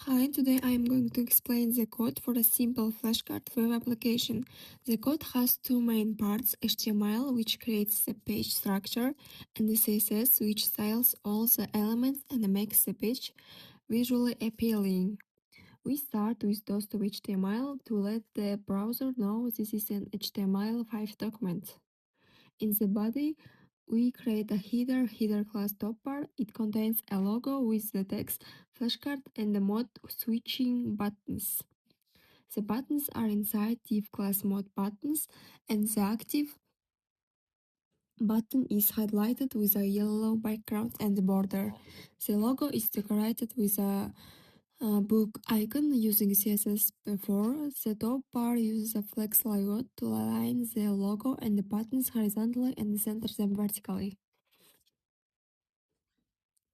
Hi, today I am going to explain the code for a simple flashcard web application. The code has two main parts, HTML, which creates the page structure, and the CSS, which styles all the elements and makes the page visually appealing. We start with DOS to HTML to let the browser know this is an HTML5 document. In the body, we create a header class topbar. It contains a logo with the text flashcard and the mode switching buttons. The buttons are inside div class mode buttons, and the active button is highlighted with a yellow background and border. The logo is decorated with a book icon using CSS before. The top bar uses a flex layout to align the logo and the buttons horizontally and center them vertically.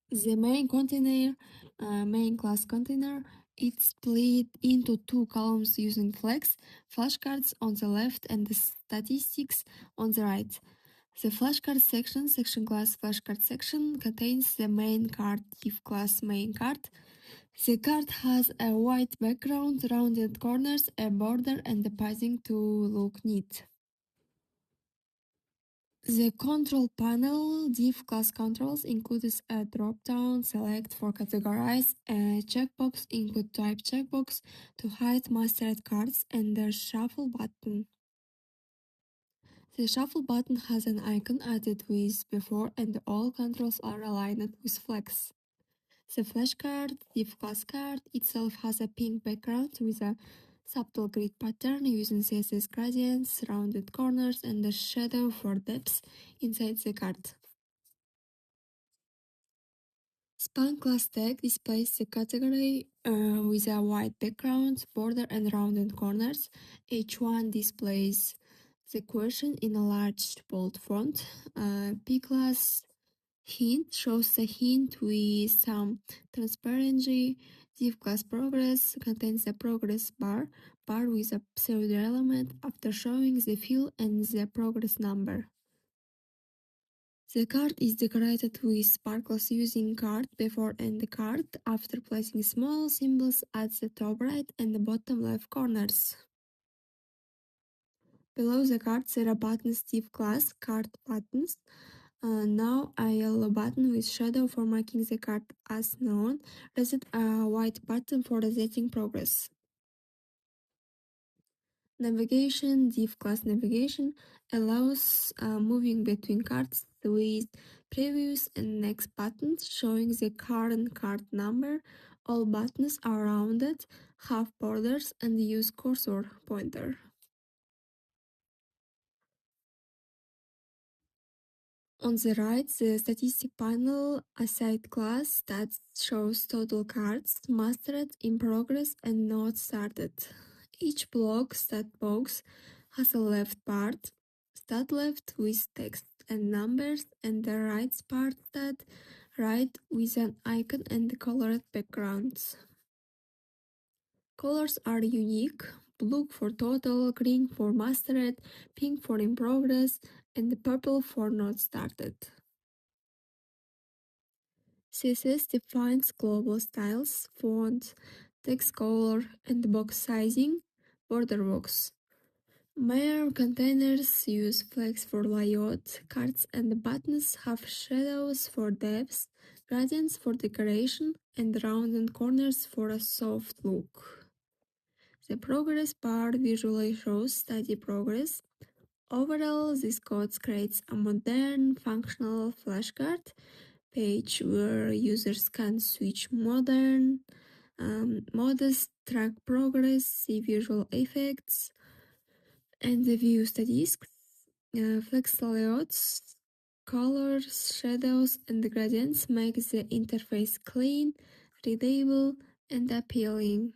The main class container, it's split into two columns using flex, flashcards on the left and the statistics on the right. The flashcard section class flashcard section, contains the main card div class main card. The card has a white background, rounded corners, a border, and the padding to look neat. The control panel div class controls includes a drop-down select for categorize, a checkbox input type checkbox to hide mastered cards, and the shuffle button. The shuffle button has an icon added with before, and all controls are aligned with flex. The flashcard div class card itself has a pink background with a subtle grid pattern using CSS gradients, rounded corners, and a shadow for depth inside the card. Span class tag displays the category with a white background, border, and rounded corners. H1 displays the question in a large bold font. P class hint shows the hint with some transparency. Div class progress contains the progress bar with a pseudo element after showing the fill and the progress number. The card is decorated with sparkles using card before and the card after placing small symbols at the top right and the bottom left corners. Below the card there are buttons div class card buttons. Now a yellow button with shadow for marking the card as known, reset a white button for resetting progress. Navigation div class navigation allows moving between cards with previous and next buttons showing the current card number. All buttons are rounded, have borders, and use cursor pointer. On the right, the statistic panel aside class that shows total cards, mastered, in progress, and not started. Each block, stat box, has a left part, stat left with text and numbers, and the right part, stat right with an icon and colored backgrounds. Colors are unique: blue for total, green for mastered, pink for in progress, and purple for not started. CSS defines global styles, font, text color, and box sizing, border box. Major containers use flex for layout, cards and buttons have shadows for depth, gradients for decoration, and rounded corners for a soft look. The progress bar visually shows steady progress. Overall, this code creates a modern, functional flashcard page where users can switch modes, track progress, see visual effects, and view statistics, flex layouts, colors, shadows, and gradients make the interface clean, readable, and appealing.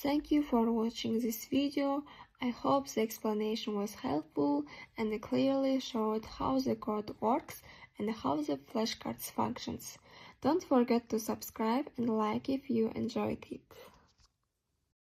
Thank you for watching this video. I hope the explanation was helpful and clearly showed how the code works and how the flashcards functions. Don't forget to subscribe and like if you enjoyed it.